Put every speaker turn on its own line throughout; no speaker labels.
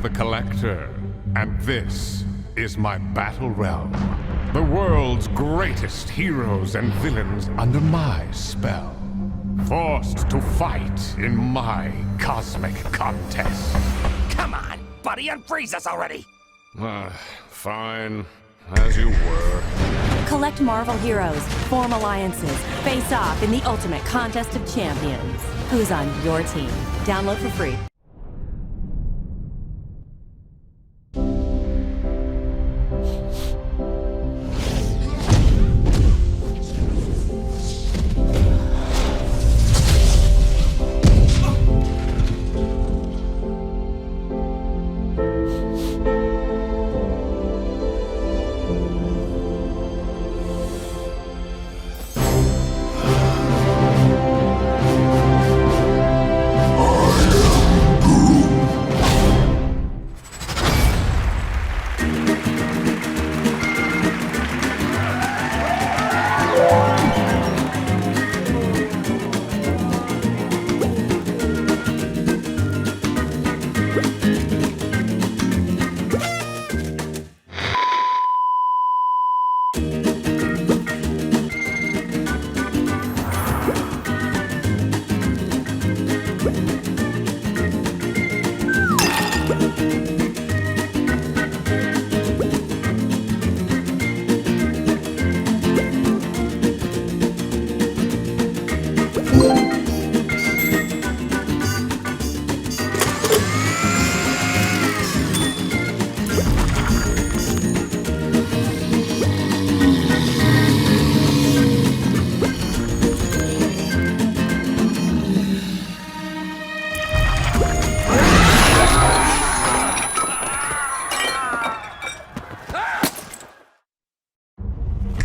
the Collector, and this is my battle realm. The world's greatest heroes and villains under my spell. Forced to fight in my cosmic contest.
Come on, buddy, unfreeze us already!
Fine. As you were.
Collect Marvel heroes, form alliances, face off in the ultimate contest of champions. Who's on your team? Download for free.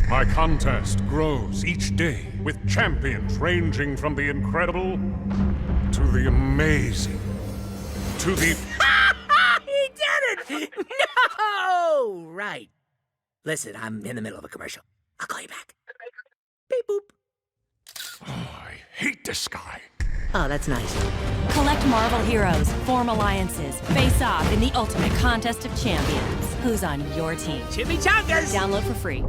My contest grows each day with champions ranging from the incredible to the amazing to the...
He did it! No! Right. Listen, I'm in the middle of a commercial. I'll call you back. Beep boop.
Oh, I hate this guy.
Oh, that's nice.
Collect Marvel heroes, form alliances, face off in the ultimate contest of champions. Who's on your team?
Chimichangas!
Download for free.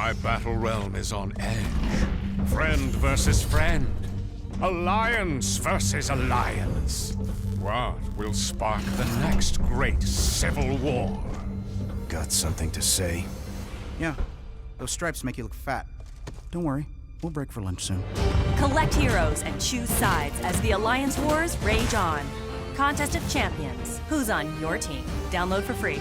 My battle realm is on edge. Friend versus friend. Alliance versus alliance. What will spark the next great civil war?
Got something to say? Yeah, those stripes make you look fat. Don't worry, we'll break for lunch soon.
Collect heroes and choose sides as the Alliance Wars rage on. Contest of Champions. Who's on your team? Download for free.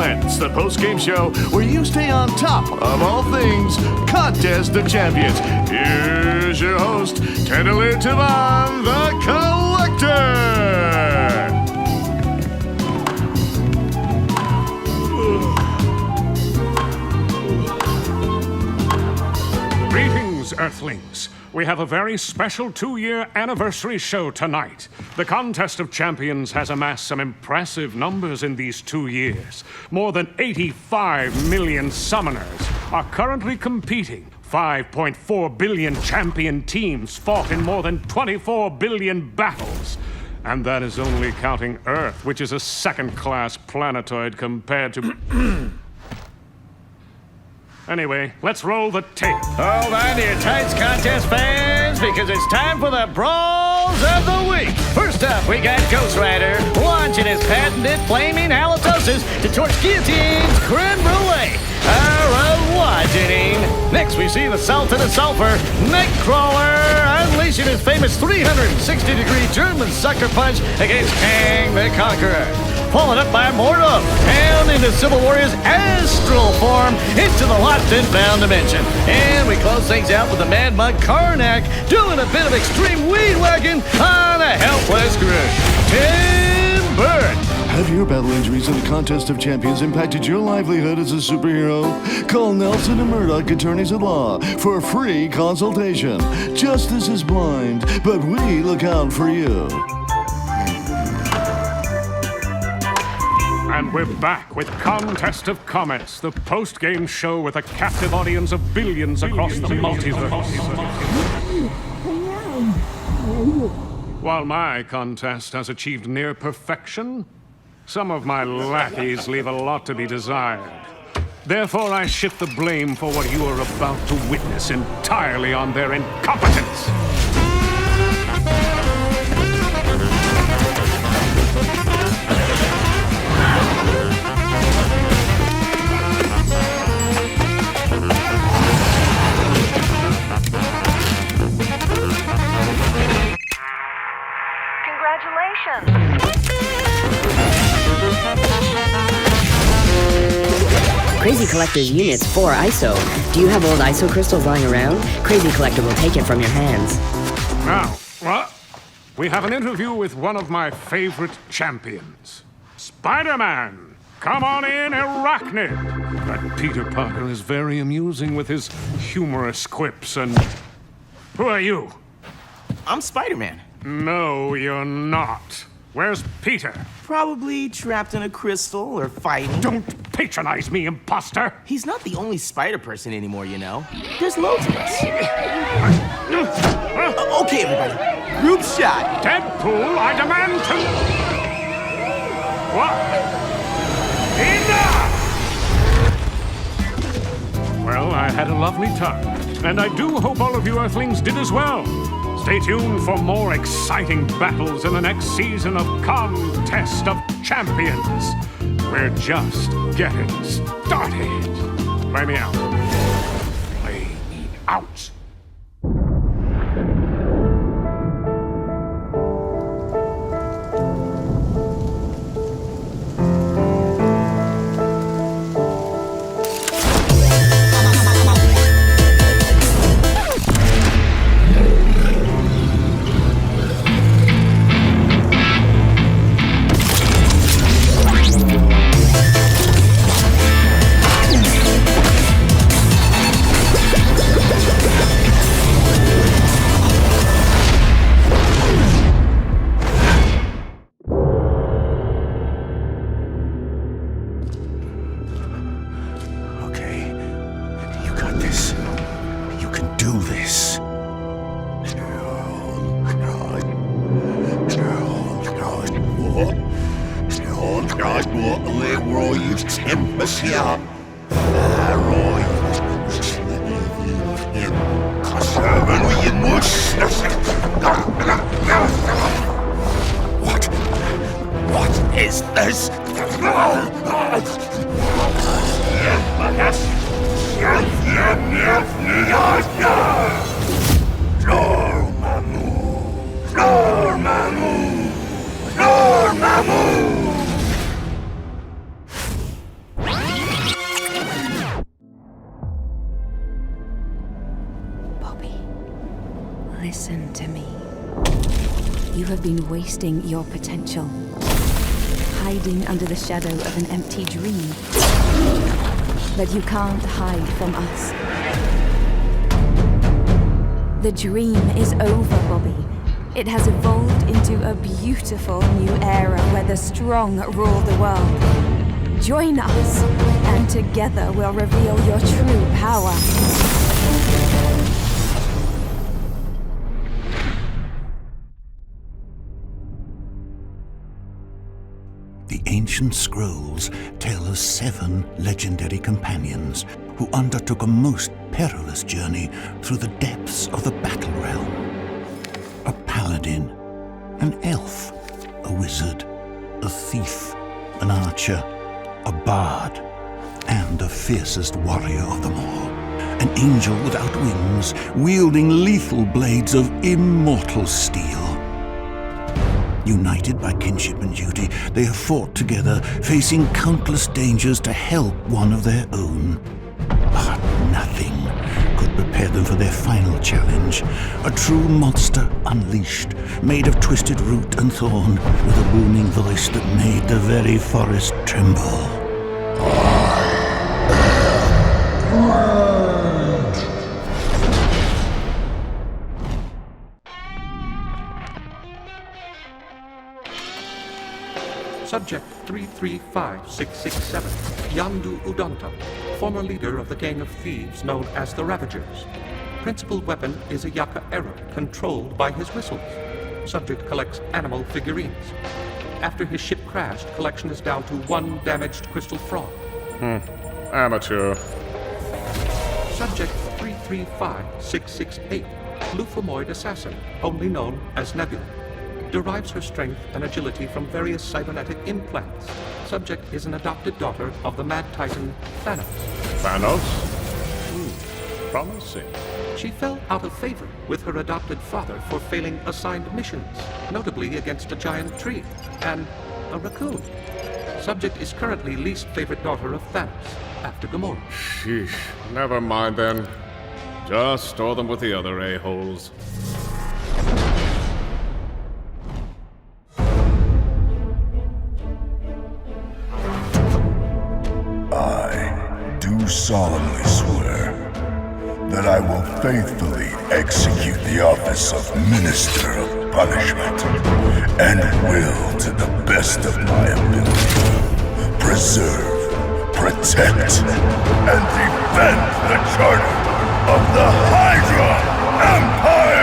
Recruitment, the post-game show where you stay on top of all things Contest of Champions. Here's your host, Tentative on the Collector.
Greetings, Earthlings. We have a very special 2-year anniversary show tonight. The Contest of Champions has amassed some impressive numbers in these 2 years. More than 85 million summoners are currently competing. 5.4 billion champion teams fought in more than 24 billion battles. And that is only counting Earth, which is a second-class planetoid compared to... Anyway, let's roll the tape.
Hold on to your tights, contest fans, because it's time for the Brawls of the Week. First up, we got Ghost Rider launching his patented flaming halitosis to torch guillotines creme brulee. Next, we see the Sultan of Sulphur, Nightcrawler, unleashing his famous 360-degree German sucker punch against Kang the Conqueror. Followed up by Mortal, and into Civil Warrior's astral form into the lost and found dimension. And we close things out with the Mad Monk Karnak doing a bit of extreme weed wagging on a helpless Groot. Tim Burke.
Have your battle injuries in the Contest of Champions impacted your livelihood as a superhero? Call Nelson and Murdoch Attorneys at Law for a free consultation. Justice is blind, but we look out for you.
And we're back with Contest of Comets, the post-game show with a captive audience of billions across the multiverse. While my contest has achieved near perfection, some of my lackeys leave a lot to be desired. Therefore, I shift the blame for what you are about to witness entirely on their incompetence.
Crazy Collector's Unit's 4 ISO. Do you have old ISO crystals lying around? Crazy Collector will take it from your hands.
Now, what? We have an interview with one of my favorite champions. Spider-Man! Come on in, Arachnid! That Peter Parker is very amusing with his humorous quips and... Who are you?
I'm Spider-Man.
No, you're not. Where's Peter?
Probably trapped in a crystal or fighting.
Don't patronize me, imposter!
He's not the only spider person anymore, you know. There's loads of us. Okay, everybody. Group shot.
Deadpool, I demand to... What? Enough! Well, I had a lovely time. And I do hope all of you Earthlings did as well. Stay tuned for more exciting battles in the next season of Contest of Champions. We're just getting started. Play me out. Play me out.
What is this?
Listen to me. You have been wasting your potential, hiding under the shadow of an empty dream. But you can't hide from us. The dream is over, Bobby. It has evolved into a beautiful new era where the strong rule the world. Join us, and together we'll reveal your true power.
The ancient scrolls tell of 7 legendary companions who undertook a most perilous journey through the depths of the battle realm. A paladin, an elf, a wizard, a thief, an archer, a bard, and the fiercest warrior of them all, an angel without wings, wielding lethal blades of immortal steel. United by kinship and duty, they have fought together, facing countless dangers to help one of their own. But nothing could prepare them for their final challenge. A true monster unleashed, made of twisted root and thorn, with a booming voice that made the very forest tremble.
Subject 335667, Yondu Udonta, former leader of the gang of thieves known as the Ravagers. Principal weapon is a Yaka arrow controlled by his whistles. Subject collects animal figurines. After his ship crashed, collection is down to 1 damaged crystal frog.
Amateur.
Subject 335668, Lufamoid assassin, only known as Nebula. Derives her strength and agility from various cybernetic implants. Subject is an adopted daughter of the Mad Titan Thanos.
Thanos? Promising.
She fell out of favor with her adopted father for failing assigned missions, notably against a giant tree and a raccoon. Subject is currently least favorite daughter of Thanos, after Gamora.
Sheesh. Never mind then. Just store them with the other a-holes.
I do solemnly swear that I will faithfully execute the office of Minister of Punishment, and will, to the best of my ability, preserve, protect, and defend the charter of the Hydra Empire!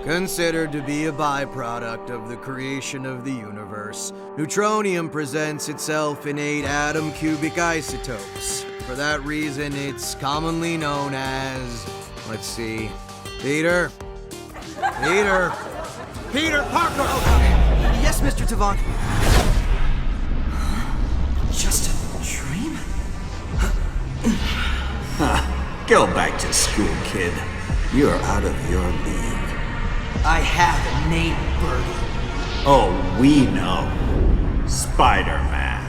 Considered to be a byproduct of the creation of the universe, neutronium presents itself in 8 atom cubic isotopes. For that reason, it's commonly known as... let's see... Peter Parker!
Yes, Mr. Tavon. Just a dream?
Go back to school, kid. You're out of your league.
I have a name, Birdie.
Oh, we know. Spider-Man.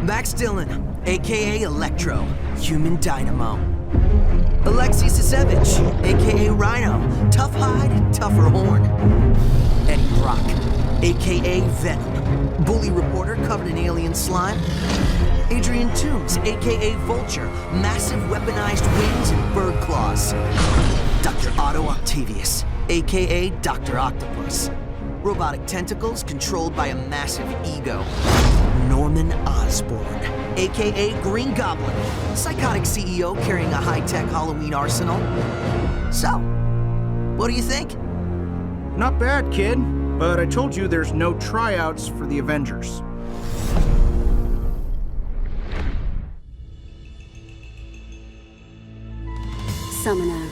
Max Dillon, aka Electro, Human Dynamo. Alexei Sisevich, aka Rhino, tough hide, tougher horn. Eddie Brock, aka Venom, bully reporter covered in alien slime. Adrian Toombs, aka Vulture, massive weaponized wings and bird claws. Dr. Otto Octavius, aka Dr. Octopus. Robotic tentacles controlled by a massive ego. Norman Osborn, aka Green Goblin, psychotic CEO carrying a high-tech Halloween arsenal. So, what do you think?
Not bad, kid. But I told you there's no tryouts for the Avengers.
Summoner,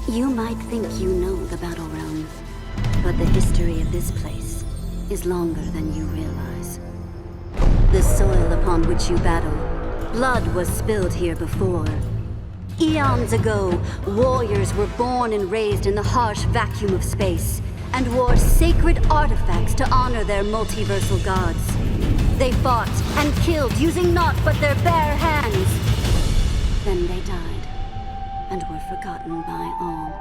you might think you know the Battle Realm, but the history of this place is longer than you realize. The soil upon which you battle, blood was spilled here before. Eons ago, warriors were born and raised in the harsh vacuum of space, and wore sacred artifacts to honor their multiversal gods. They fought and killed using naught but their bare hands. Then they died, and were forgotten by all.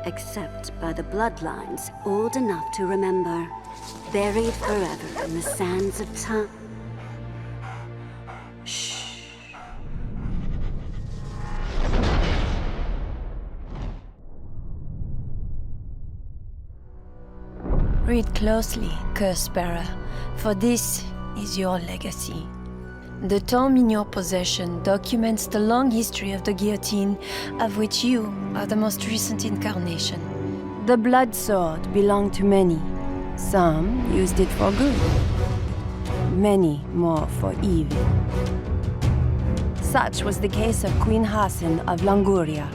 Except by the bloodlines old enough to remember, buried forever in the sands of time. Shh.
Read closely, Curse-bearer, for this is your legacy. The tome in your possession documents the long history of the guillotine, of which you are the most recent incarnation. The blood sword belonged to many. Some used it for good, many more for evil. Such was the case of Queen Hassan of Languria,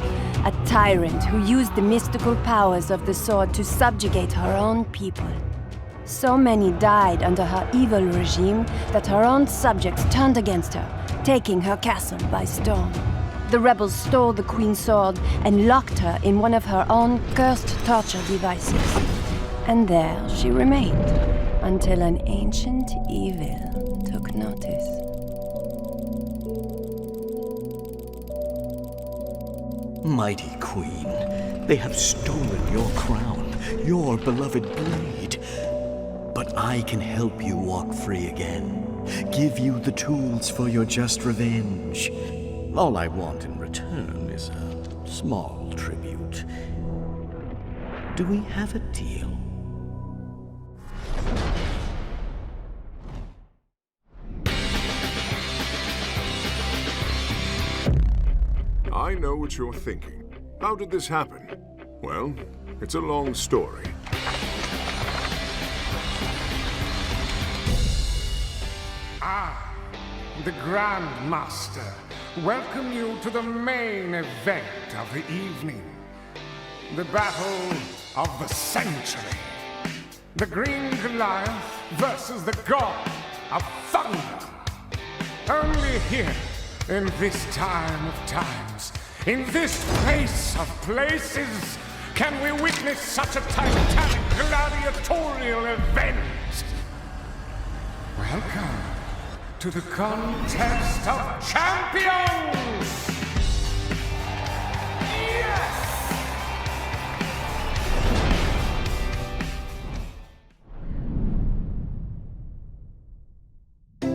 a tyrant who used the mystical powers of the sword to subjugate her own people. So many died under her evil regime that her own subjects turned against her, taking her castle by storm. The rebels stole the queen's sword and locked her in one of her own cursed torture devices. And there she remained, until an ancient evil took notice.
Mighty Queen, they have stolen your crown, your beloved blade. But I can help you walk free again, give you the tools for your just revenge. All I want in return is a small tribute. Do we have a deal?
I know what you're thinking. How did this happen? Well, it's a long story.
I, the Grand Master, welcome you to the main event of the evening. The battle of the century. The Green Goliath versus the God of Thunder. Only here, in this time of times, in this place of places, can we witness such a titanic gladiatorial event. Welcome to the contest of champions! Yes!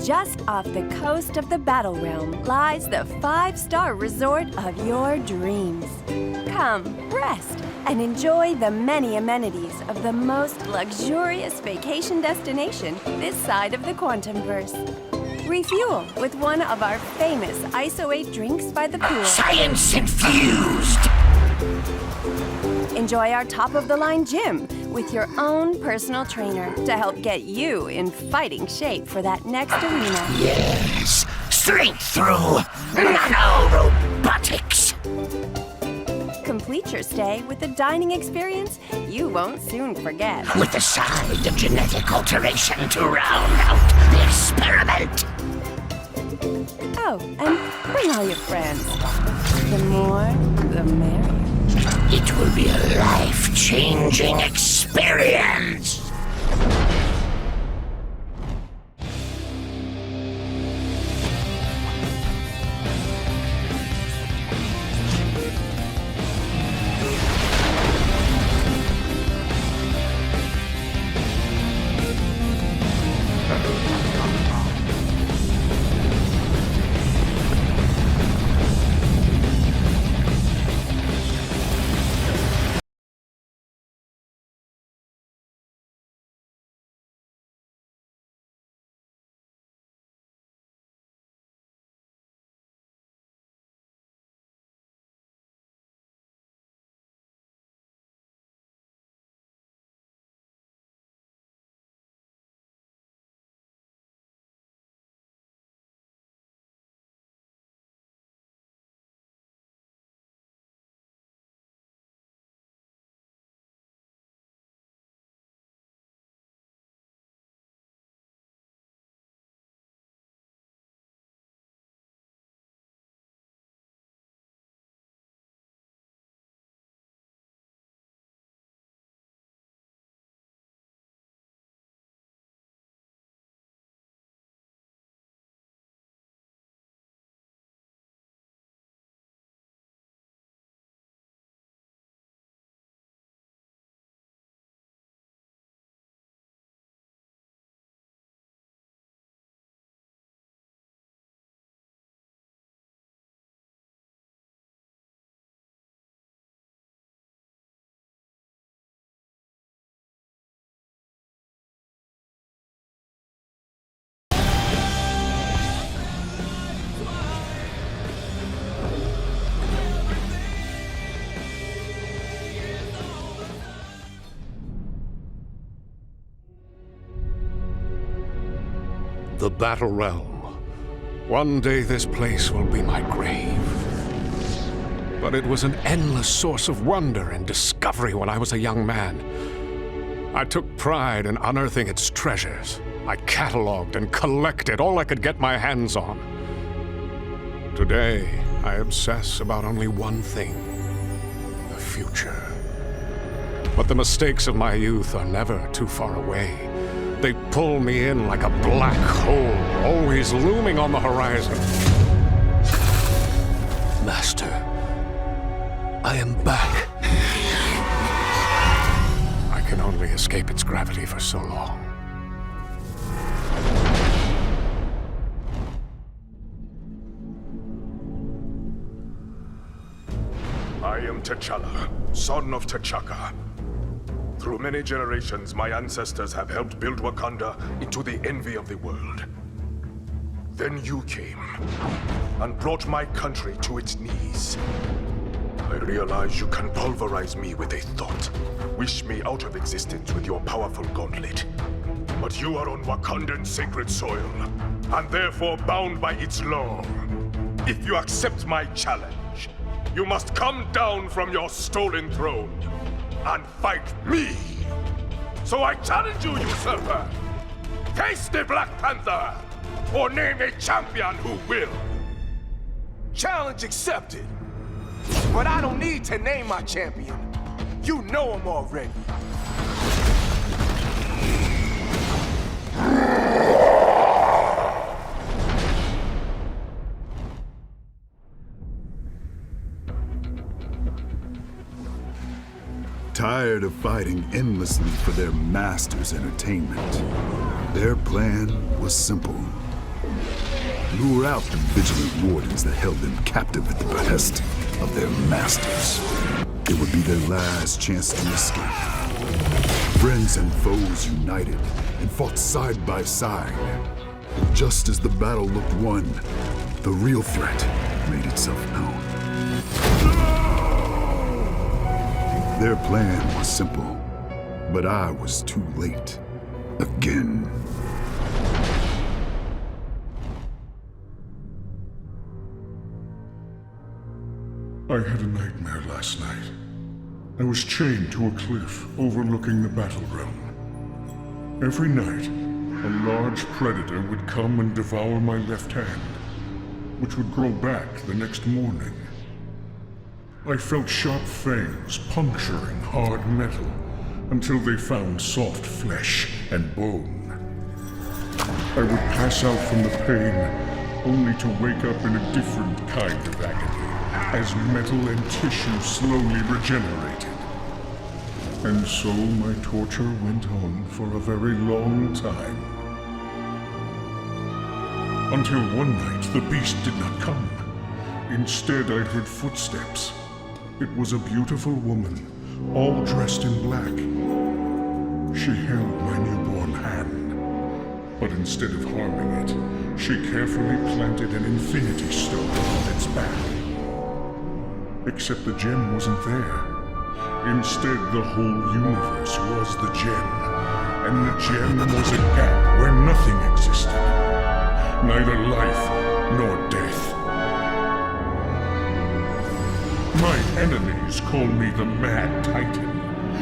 Just off the coast of the Battle Realm lies the 5-star resort of your dreams. Come, rest, and enjoy the many amenities of the most luxurious vacation destination this side of the Quantumverse. Refuel with one of our famous ISO 8 drinks by the pool.
Science infused!
Enjoy our top-of-the-line gym with your own personal trainer to help get you in fighting shape for that next arena.
Yes! Strength through nanorobotics!
Complete your stay with a dining experience you won't soon forget.
With a side of genetic alteration to round out the experiment!
Oh, and bring all your friends. The more, the merrier.
It will be a life-changing experience!
the Battle Realm. One day this place will be my grave. But it was an endless source of wonder and discovery when I was a young man. I took pride in unearthing its treasures. I cataloged and collected all I could get my hands on. Today, I obsess about only one thing: the future. But the mistakes of my youth are never too far away. They pull me in like a black hole, always looming on the horizon. Master, I am back. I can only escape its gravity for so long.
I am T'Challa, son of T'Chaka. Through many generations, my ancestors have helped build Wakanda into the envy of the world. Then you came and brought my country to its knees. I realize you can pulverize me with a thought, wish me out of existence with your powerful gauntlet. But you are on Wakandan sacred soil, and therefore bound by its law. If you accept my challenge, you must come down from your stolen throne and fight me. So I challenge you, usurper. Face the Black Panther, or name a champion who will.
Challenge accepted. But I don't need to name my champion. You know him already.
Tired of fighting endlessly for their master's entertainment, their plan was simple. Lure out the vigilant wardens that held them captive at the behest of their masters. It would be their last chance to escape. Friends and foes united and fought side by side. Just as the battle looked won, the real threat made itself known. Their plan was simple, but I was too late. Again.
I had a nightmare last night. I was chained to a cliff overlooking the battle realm. Every night, a large predator would come and devour my left hand, which would grow back the next morning. I felt sharp fangs puncturing hard metal until they found soft flesh and bone. I would pass out from the pain, only to wake up in a different kind of agony, as metal and tissue slowly regenerated. And so my torture went on for a very long time. Until one night, the beast did not come. Instead, I heard footsteps. It was a beautiful woman, all dressed in black. She held my newborn hand, but instead of harming it, she carefully planted an infinity stone on its back. Except the gem wasn't there. Instead, the whole universe was the gem, and the gem was a gap where nothing existed. Neither life nor death. My enemies call me the Mad Titan,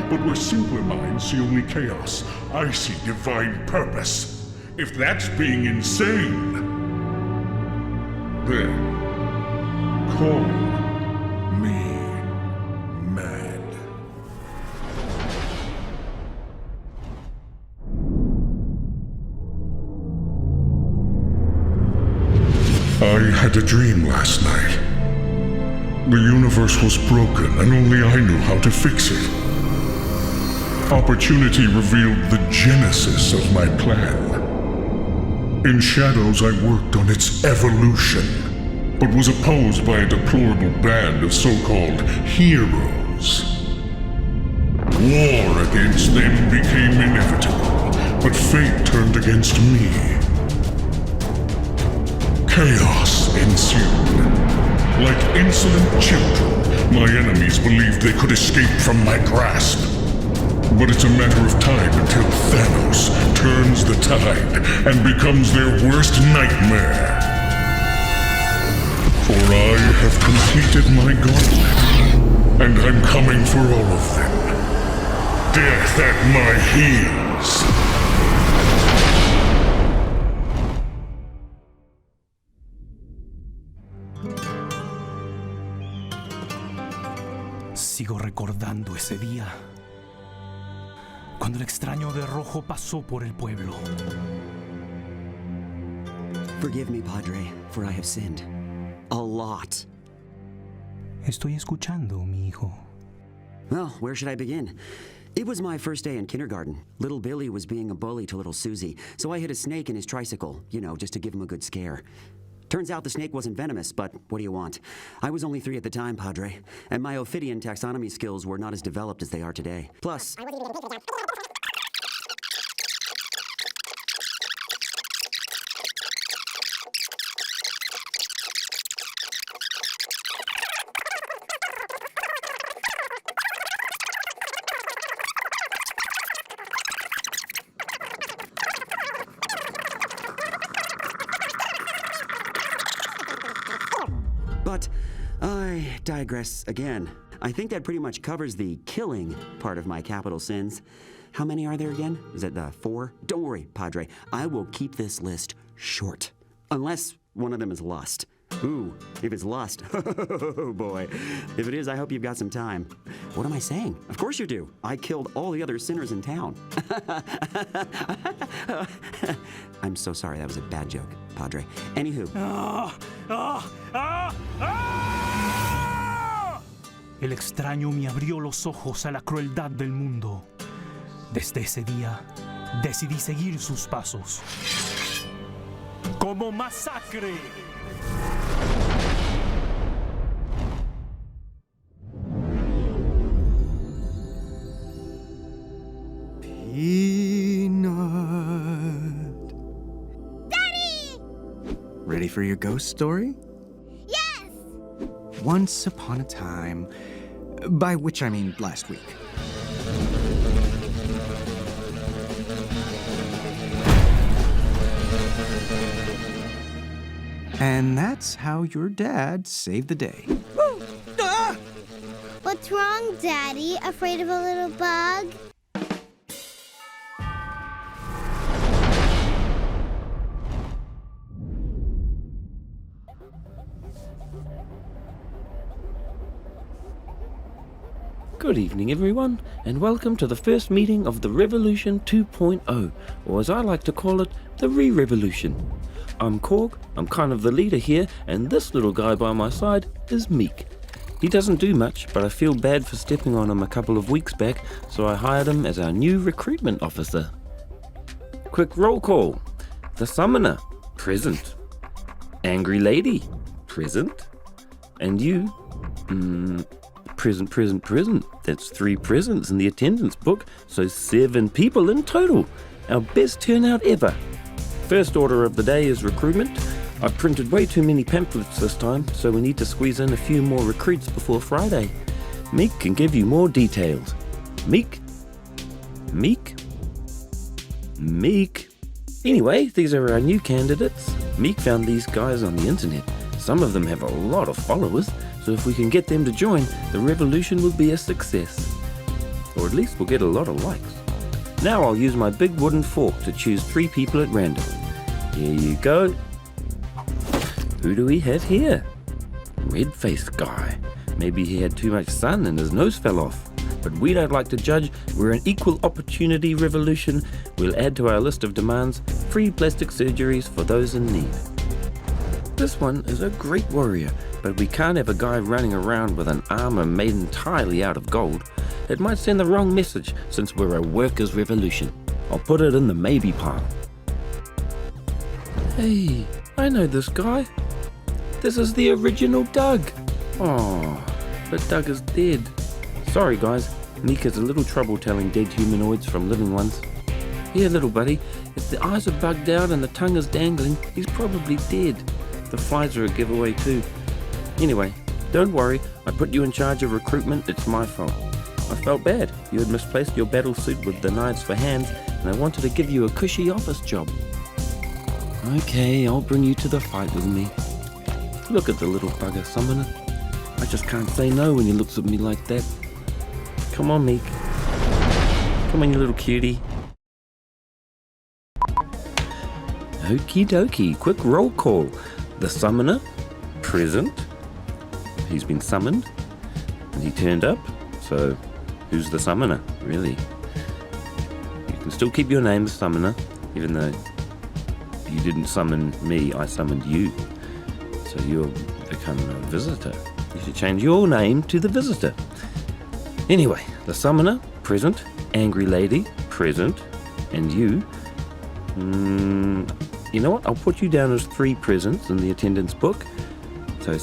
but where simpler minds see only chaos, I see divine purpose. If that's being insane, then call me mad. I had a dream last night. The universe was broken, and only I knew how to fix it. Opportunity revealed the genesis of my plan. In shadows, I worked on its evolution, but was opposed by a deplorable band of so-called heroes. War against them became inevitable, but fate turned against me. Chaos ensued. Like insolent children, my enemies believed they could escape from my grasp. but it's a matter of time until Thanos turns the tide and becomes their worst nightmare. For I have completed my gauntlet, and I'm coming for all of them. Death at my heels.
Sigo recordando ese día, cuando el extraño de rojo pasó por el pueblo.
Forgive me, Padre, for I have sinned. A lot.
Estoy escuchando, mi hijo.
Well, where should I begin? It was my first day in kindergarten. Little Billy was being a bully to little Susie, so I hit a snake in his tricycle, just to give him a good scare. Turns out the snake wasn't venomous, but what do you want? I was only 3 at the time, Padre, and my Ophidian taxonomy skills were not as developed as they are today. Plus, But I digress again. I think that pretty much covers the killing part of my capital sins. How many are there again? Is it 4? Don't worry, Padre. I will keep this list short. Unless one of them is lust. Ooh, if it's lust. Oh boy. If it is, I hope you've got some time. What am I saying? Of course you do. I killed all the other sinners in town. I'm so sorry, that was a bad joke, Padre. Anywho.
El extraño me abrió los ojos a la crueldad del mundo. Desde ese día, decidí seguir sus pasos. ¡Como masacre!
Peanut.
Daddy!
Ready for your ghost story?
Yes!
Once upon a time, by which I mean last week. And that's how your dad saved the day.
What's wrong, Daddy? Afraid of a little bug?
Good evening everyone, and welcome to the first meeting of the Revolution 2.0, or as I like to call it, the Re-Revolution. I'm Korg, I'm kind of the leader here, and this little guy by my side is Meek. He doesn't do much, but I feel bad for stepping on him a couple of weeks back, so I hired him as our new recruitment officer. Quick roll call. The Summoner, present. Angry Lady, present. And you, present. That's 3 presents in the attendance book, so 7 people in total. Our best turnout ever. First order of the day is recruitment. I've printed way too many pamphlets this time, so we need to squeeze in a few more recruits before Friday. Meek can give you more details. Meek? Anyway, these are our new candidates. Meek found these guys on the internet. Some of them have a lot of followers, so if we can get them to join, the revolution will be a success. Or at least we'll get a lot of likes. Now I'll use my big wooden fork to choose 3 people at random. Here you go. Who do we have here? Red-faced guy. Maybe he had too much sun and his nose fell off. But we don't like to judge. We're an equal opportunity revolution. We'll add to our list of demands free plastic surgeries for those in need. This one is a great warrior, but we can't have a guy running around with an armor made entirely out of gold. It might send the wrong message since we're a workers' revolution. I'll put it in the maybe pile. Hey, I know this guy. This is the original Doug. Oh, but Doug is dead. Sorry guys, Meek has a little trouble telling dead humanoids from living ones. Here little buddy, if the eyes are bugged out and the tongue is dangling, he's probably dead. The flies are a giveaway too. Anyway, don't worry, I put you in charge of recruitment, it's my fault. I felt bad. You had misplaced your battle suit with the knives for hands, and I wanted to give you a cushy office job. Okay, I'll bring you to the fight with me. Look at the little bugger, Summoner. I just can't say no when he looks at me like that. Come on, Meek. Come on, you little cutie. Okie dokie, quick roll call. The Summoner, present. He's been summoned, and he turned up, so who's the Summoner, really? You can still keep your name, the Summoner, even though you didn't summon me, I summoned you. So you'll become a visitor. You should change your name to the Visitor. Anyway, the Summoner, present. Angry Lady, present. And you, you know what? I'll put you down as 3 presents in the attendance book. So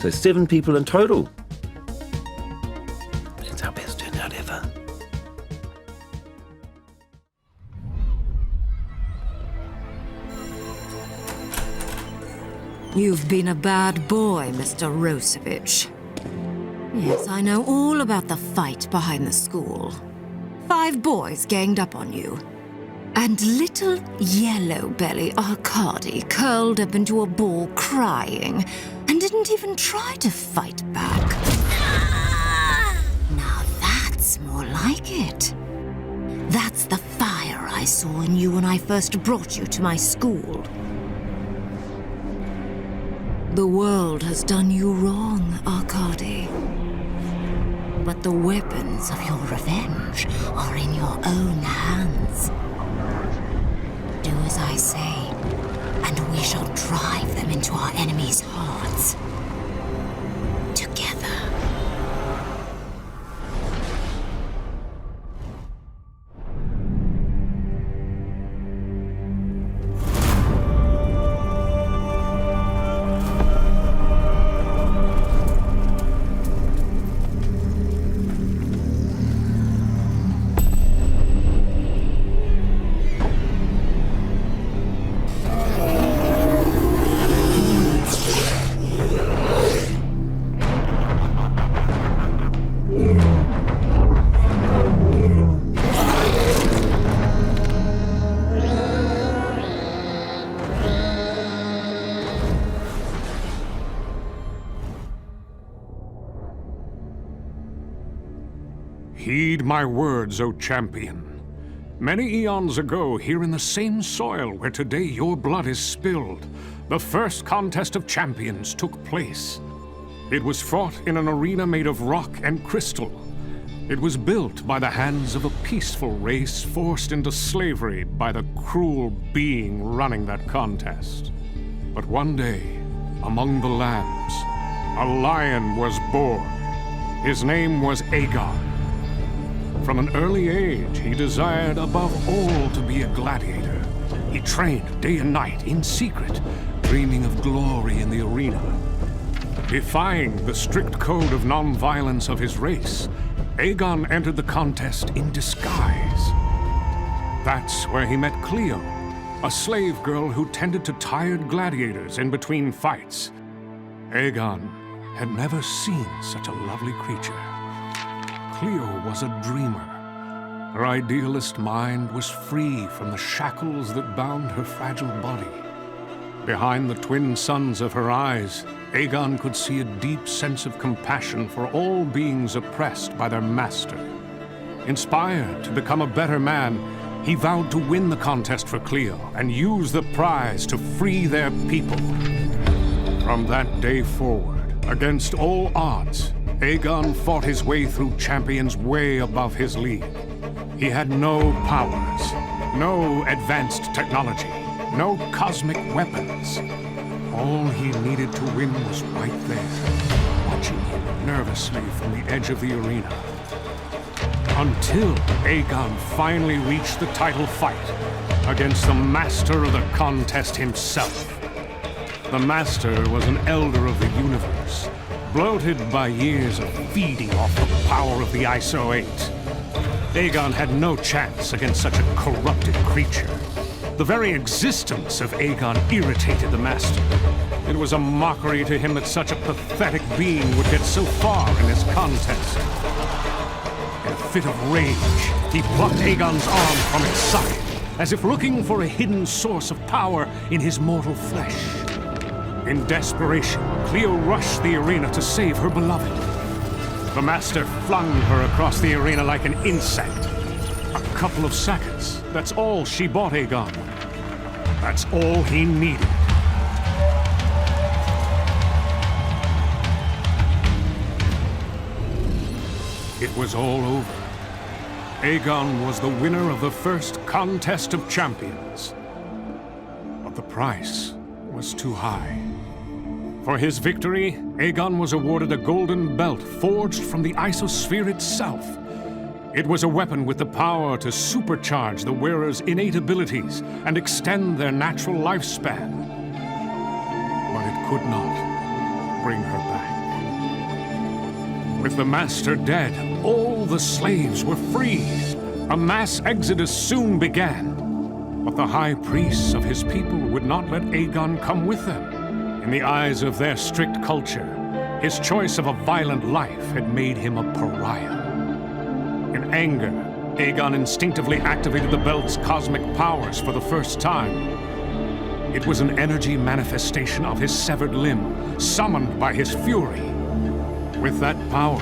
7 people in total. That's our best turnout ever.
You've been a bad boy, Mr. Rosevich. Yes, I know all about the fight behind the school. 5 boys ganged up on you. And little yellow-belly Arkady curled up into a ball crying and didn't even try to fight back. Now that's more like it. That's the fire I saw in you when I first brought you to my school. The world has done you wrong, Arkady. But the weapons of your revenge are in your own hands. Do as I say, and we shall drive them into our enemies' hearts. Together.
Heed my words, O champion. Many eons ago, here in the same soil where today your blood is spilled, the first contest of champions took place. It was fought in an arena made of rock and crystal. It was built by the hands of a peaceful race forced into slavery by the cruel being running that contest. But one day, among the lambs, a lion was born. His name was Aegon. From an early age, he desired above all to be a gladiator. He trained day and night in secret, dreaming of glory in the arena. Defying the strict code of non-violence of his race, Aegon entered the contest in disguise. That's where he met Cleo, a slave girl who tended to tired gladiators in between fights. Aegon had never seen such a lovely creature. Cleo was a dreamer. Her idealist mind was free from the shackles that bound her fragile body. Behind the twin suns of her eyes, Aegon could see a deep sense of compassion for all beings oppressed by their master. Inspired to become a better man, he vowed to win the contest for Cleo and use the prize to free their people. From that day forward, against all odds, Aegon fought his way through champions way above his league. He had no powers, no advanced technology, no cosmic weapons. All he needed to win was right there, watching him nervously from the edge of the arena. Until Aegon finally reached the title fight against the master of the contest himself. The master was an elder of the universe, bloated by years of feeding off the power of the ISO 8. Aegon had no chance against such a corrupted creature. The very existence of Aegon irritated the Master. It was a mockery to him that such a pathetic being would get so far in this contest. In a fit of rage, he plucked Aegon's arm from its socket, as if looking for a hidden source of power in his mortal flesh. In desperation, Cleo rushed the arena to save her beloved. The Master flung her across the arena like an insect. A couple of seconds, that's all she bought Aegon. That's all he needed. It was all over. Aegon was the winner of the first Contest of Champions. But the price was too high. For his victory, Aegon was awarded a golden belt forged from the isosphere itself. It was a weapon with the power to supercharge the wearer's innate abilities and extend their natural lifespan. But it could not bring her back. With the Master dead, all the slaves were freed. A mass exodus soon began. But the high priests of his people would not let Aegon come with them. In the eyes of their strict culture, his choice of a violent life had made him a pariah. In anger, Aegon instinctively activated the belt's cosmic powers for the first time. It was an energy manifestation of his severed limb, summoned by his fury. With that power,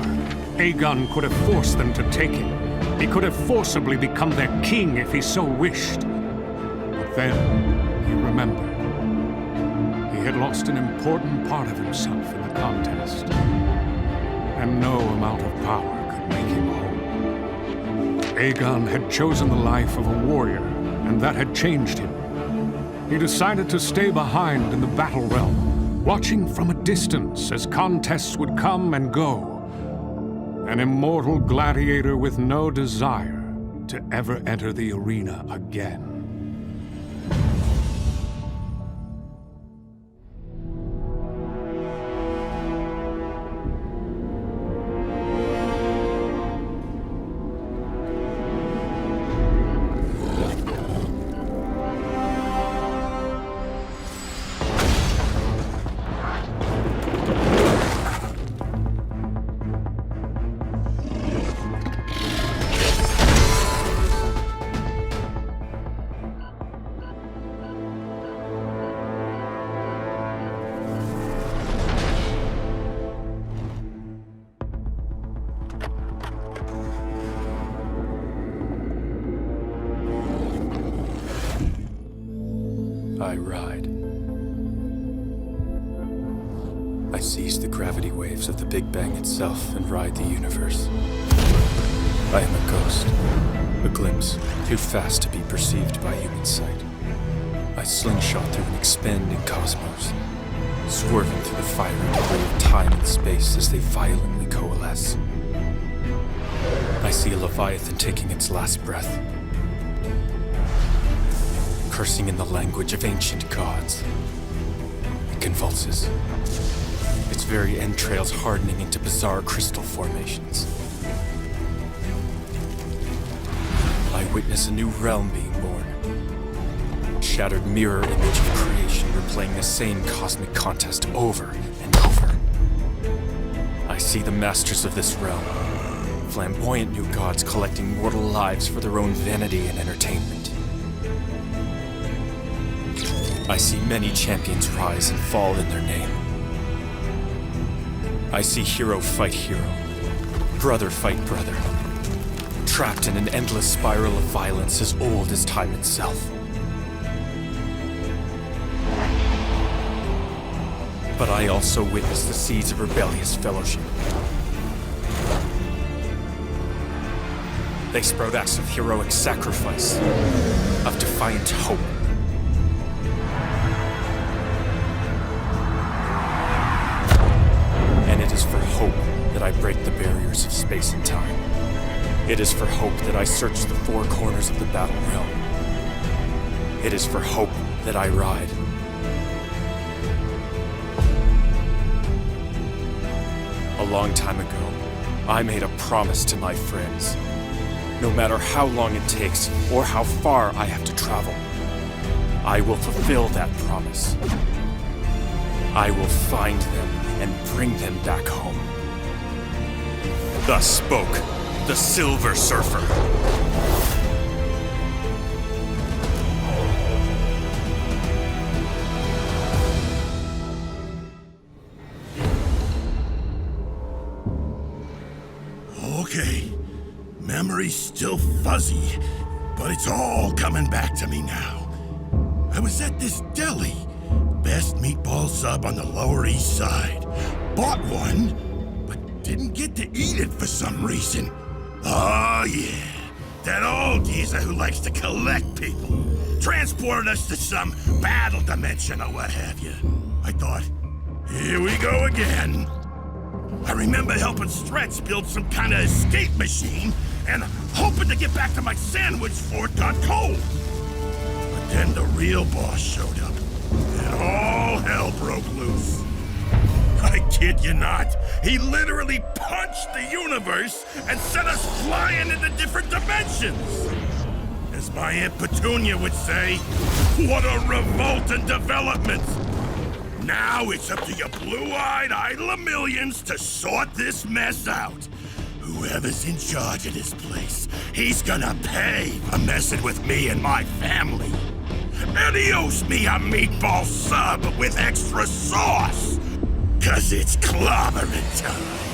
Aegon could have forced them to take him. He could have forcibly become their king if he so wished. But then, he remembered. He had lost an important part of himself in the contest, and no amount of power could make him whole. Aegon had chosen the life of a warrior, and that had changed him. He decided to stay behind in the battle realm, watching from a distance as contests would come and go. An immortal gladiator with no desire to ever enter the arena again.
I ride. I seize the gravity waves of the Big Bang itself and ride the universe. I am a ghost, a glimpse too fast to be perceived by human sight. I slingshot through an expanding cosmos, swerving through the fiery debris of time and space as they violently coalesce. I see a Leviathan taking its last breath, cursing in the language of ancient gods. It convulses, its very entrails hardening into bizarre crystal formations. I witness a new realm being born. Shattered mirror image of creation replaying the same cosmic contest over and over. I see the masters of this realm, flamboyant new gods collecting mortal lives for their own vanity and entertainment. I see many champions rise and fall in their name. I see hero fight hero, brother fight brother, trapped in an endless spiral of violence as old as time itself. But I also witness the seeds of rebellious fellowship. They sprout acts of heroic sacrifice, of defiant hope. And it is for hope that I break the barriers of space and time. It is for hope that I search the four corners of the battle realm. It is for hope that I ride. A long time ago, I made a promise to my friends. No matter how long it takes or how far I have to travel, I will fulfill that promise. I will find them and bring them back home. Thus spoke the Silver Surfer.
Okay, memory's still fuzzy, but it's all coming back to me now. I was at this deli, best meatball sub on the Lower East Side. Bought one, but didn't get to eat it for some reason. Oh yeah, that old geezer who likes to collect people. Transported us to some battle dimension or what have you. I thought, here we go again. I remember helping Stretch build some kind of escape machine and hoping to get back to my sandwich before it got cold. But then the real boss showed up, and all hell broke loose. I kid you not, he literally punched the universe and sent us flying into different dimensions. As my Aunt Petunia would say, what a revolt and development! Now it's up to your blue-eyed idol of millions to sort this mess out. Whoever's in charge of this place, he's gonna pay for messing with me and my family. And he owes me a meatball sub with extra sauce, 'cause it's clobbering time.